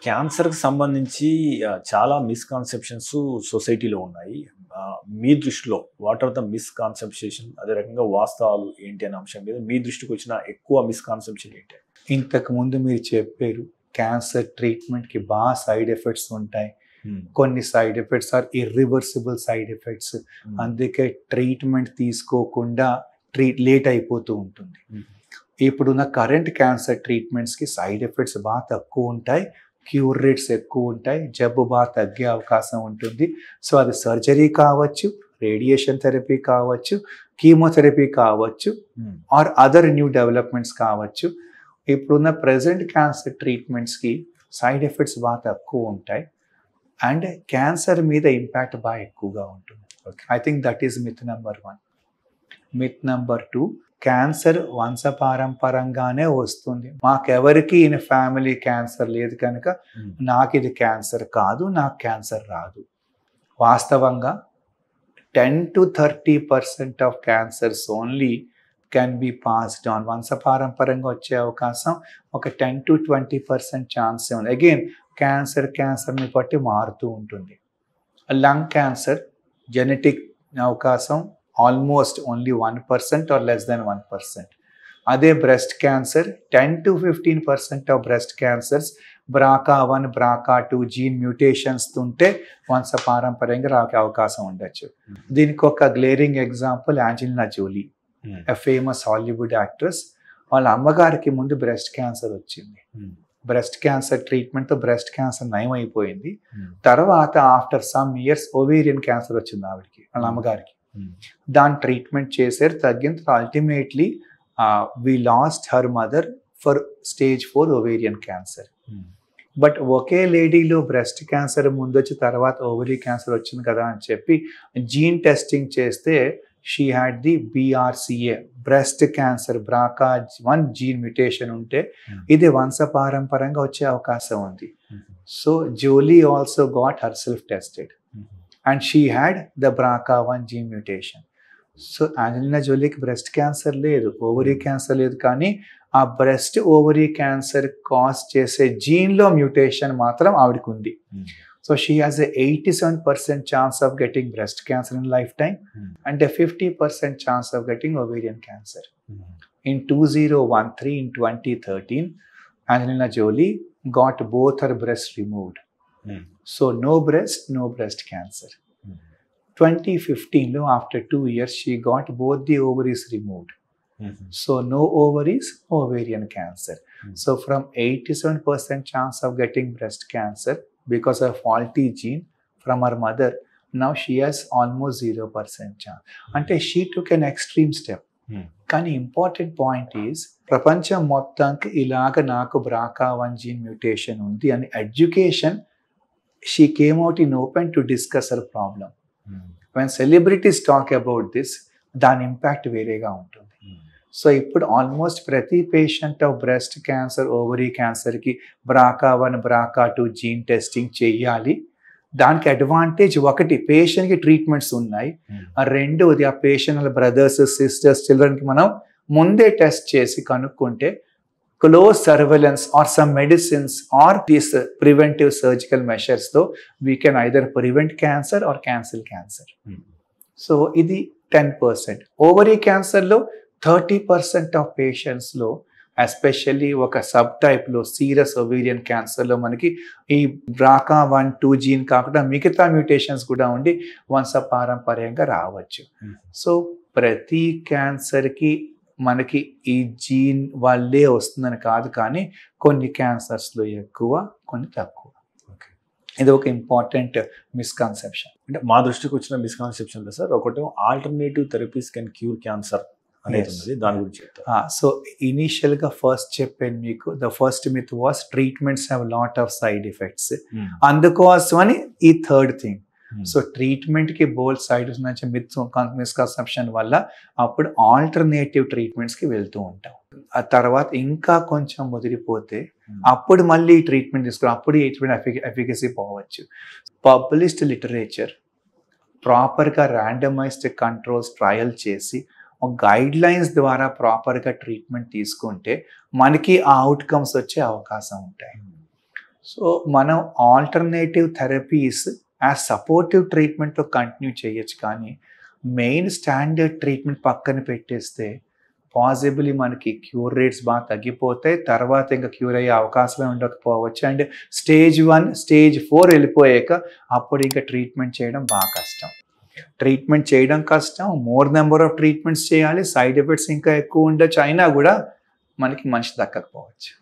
క్యాన్సర్‌కి సంబంధించి చాలా మిస్‌కన్సెప్షన్స్ సొసైటీలో ఉన్నాయి. మీ దృష్టిలో వాట్ ఆర్ ద మిస్‌కన్సెప్షన్ అదే రకంగా వాస్తవాలు ఏంటి అనే అంశం మీద మీ దృష్టికొచ్చిన ఎక్కువ మిస్‌కన్సెప్షన్ ఏంటి? ఇంతకుముందు మీరు చెప్పారు క్యాన్సర్ ట్రీట్మెంట్‌కి సైడ్ ఎఫెక్ట్స్ ఉంటాయి. హ్మ్. కొన్ని side effects are irreversible side effects. హ్మ్. అందుకే ట్రీట్మెంట్ తీసుకోకుండా లేట్ అయిపోతూ ఉంటుంది. హ్మ్. ఇప్పుడున్న కరెంట్ క్యాన్సర్ ట్రీట్మెంట్స్‌కి సైడ్ ఎఫెక్ట్స్ తక్కువ ఉంటాయి. క్యూర్ రేట్స్ ఎక్కువ ఉంటాయి. జబ్బు తగ్గే అవకాశం ఉంటుంది. సో అది సర్జరీ కావచ్చు, రేడియేషన్ థెరపీ కావచ్చు, కీమోథెరపీ కావచ్చు, హ్మ్. ఆర్ అదర్ న్యూ డెవలప్మెంట్స్ కావచ్చు. ఇప్పుడున్న ప్రెజెంట్ క్యాన్సర్ ట్రీట్మెంట్స్కి సైడ్ ఎఫెక్ట్స్ తక్కువ ఉంటాయి అండ్ క్యాన్సర్ మీద ఇంపాక్ట్ ఎక్కువగా ఉంటుంది. I think that is myth number 1. Myth number 2, cancer వంశపారంపరంగానే వస్తుంది. మాకెవరికి ఇన్ ఫ్యామిలీ క్యాన్సర్ లేదు కనుక హ్మ్. నాకు ఇది క్యాన్సర్ కాదు, నాకు క్యాన్సర్ రాదు. వాస్తవంగా 10-30% of cancers only can be passed on. వంశపారంపరంగా వచ్చే అవకాశం ఒక 10-20% ఛాన్సే ఉంది. అగైన్ క్యాన్సర్ని బట్టి మారుతూ ఉంటుంది. లంగ్ క్యాన్సర్ జెనెటిక్ అవకాశం almost only 1% or less than 1%. అదే breast cancer 10-15% of breast cancers BRCA1, BRCA2 gene mutations ఉంటే వంశపారంపర్యంగా రాకే అవకాశం ఉండొచ్చు. దీనికి ఒక glaring example Angelina Jolie, a famous Hollywood actress. వాళ్ళ అమ్మగారికి ముందు బ్రెస్ట్ క్యాన్సర్ వచ్చింది. బ్రెస్ట్ క్యాన్సర్ ట్రీట్మెంట్తో బ్రెస్ట్ క్యాన్సర్ నయమైపోయింది. తర్వాత after some years ovarian cancer వచ్చింది ఆవిడకి, వాళ్ళ అమ్మగారికి. దాని ట్రీట్మెంట్ చేశారు, తగ్గింది. Ultimately we lost her mother for stage 4 ovarian cancer. But ఒకే లేడీలో బ్రెస్ట్ క్యాన్సర్ ముందు వచ్చి తర్వాత ఓవరీ క్యాన్సర్ వచ్చింది కదా అని చెప్పి జీన్ టెస్టింగ్ చేస్తే she had the BRCA, breast cancer BRCA1 gene mutation ఉంటే ఇది వంశపారంపరంగా వచ్చే అవకాశం ఉంది. So Jolie also got herself tested and she had the BRCA1 gene mutation. So Angelina జోలీకి బ్రెస్ట్ క్యాన్సర్ లేదు, ఓవరీ క్యాన్సర్ లేదు, కానీ ఆ బ్రెస్ట్ ఓవరీ క్యాన్సర్ కాజ్ చేసే జీన్లో మ్యూటేషన్ మాత్రం ఆవిడకి ఉంది. So she has a 87% chance of getting breast cancer in lifetime and a 50% chance of getting ovarian cancer. In 2013, in 2013, Angelina Jolie got both her breasts removed. So no breast cancer. 2015, after 2 years, she got both the ovaries removed. So no ovaries, ovarian cancer. So from 87% chance of getting breast cancer because of faulty gene from her mother, now she has almost 0% chance. Ante she took an extreme step. కానీ important point is ప్రపంచం మొత్తానికి ఇలాగ నాకు BRCA1 gene mutation ఉంది అని education, she came out in open to discuss her problem. When celebrities talk about this, దాని impact వేరేగా ఉంటుంది. సో ఇప్పుడు ఆల్మోస్ట్ ప్రతి patient of breast cancer, ovary క్యాన్సర్కి BRCA1, BRCA2 జీన్ టెస్టింగ్ చేయాలి. దానికి అడ్వాంటేజ్ ఒకటి, పేషెంట్కి ట్రీట్మెంట్స్ ఉన్నాయి. రెండోది ఆ పేషెంట్ వాళ్ళ బ్రదర్స్, సిస్టర్స్, చిల్డ్రన్కి మనం ముందే టెస్ట్ చేసి కనుక్కుంటే close surveillance or some medicines or these preventive surgical మెషర్స్తో we can either prevent cancer or cancel cancer. So ఇది 10%. ఓవరీ క్యాన్సర్లో 30% ఆఫ్ పేషెంట్స్లో, ఎస్పెషల్లీ ఒక సబ్ టైప్లో సీరియస్ ఓవేరియన్ క్యాన్సర్లో మనకి ఈ BRCA1, 2 జీన్ కాకుండా మిగతా మ్యూటేషన్స్ కూడా ఉండి వంశపారంపర్యంగా రావచ్చు. సో ప్రతి క్యాన్సర్కి మనకి ఈ జీన్ వల్లే వస్తుందని కాదు, కానీ కొన్ని క్యాన్సర్స్లో ఎక్కువ, కొన్ని తక్కువ. ఇది ఒక ఇంపార్టెంట్ మిస్కన్సెప్షన్. అంటే మా దృష్టికి వచ్చిన మిస్కన్సెప్షన్లో సార్ ఒకటి, alternative therapies can cure cancer అనేది ఉంది, దాని గురించి చెప్తారు. సో ఇనీషియల్గా ఫస్ట్ చెప్పాను మీకు, the first myth was treatments have lot of side effects. అందుకోసమని ఈ థర్డ్ థింగ్. సో ట్రీట్మెంట్కి బోల్డ్ సైడ్ నుంచి మిస్కన్సెప్షన్ వల్ల అప్పుడు ఆల్టర్నేటివ్ ట్రీట్మెంట్స్కి వెళ్తూ ఉంటాం. ఆ తర్వాత ఇంకా కొంచెం ముదిరిపోతే అప్పుడు మళ్ళీ ట్రీట్మెంట్ తీసుకుని అప్పుడు ఈ ట్రీట్మెంట్ ఎఫికసీ పోవచ్చు. పబ్లిష్డ్ లిటరేచర్ ప్రాపర్గా ర్యాండమైజ్డ్ కంట్రోల్స్ ట్రయల్ చేసి గైడ్ లైన్స్ ద్వారా ప్రాపర్గా ట్రీట్మెంట్ తీసుకుంటే మనకి ఆ అవుట్కమ్స్ వచ్చే అవకాశం ఉంటాయి. సో మనం ఆల్టర్నేటివ్ థెరపీస్ యాజ్ సపోర్టివ్ ట్రీట్మెంట్తో కంటిన్యూ చేయొచ్చు, కానీ మెయిన్ స్టాండర్డ్ ట్రీట్మెంట్ పక్కన పెట్టేస్తే పాసిబుల్లీ మనకి క్యూర్ రేట్స్ బాగా తగ్గిపోతాయి. తర్వాత ఇంకా క్యూర్ అయ్యే అవకాశమే ఉండకపోవచ్చు. అండ్ స్టేజ్ 1, స్టేజ్ 4 వెళ్ళిపోయాక అప్పుడు ఇంకా ట్రీట్మెంట్ చేయడం బాగా కష్టం. ట్రీట్మెంట్ చేయడం కష్టం, మోర్ నెంబర్ ఆఫ్ ట్రీట్మెంట్స్ చేయాలి, సైడ్ ఎఫెక్ట్స్ ఇంకా ఎక్కువ ఉండొచ్చు, అయినా కూడా మనకి మనిషి దక్కకపోవచ్చు.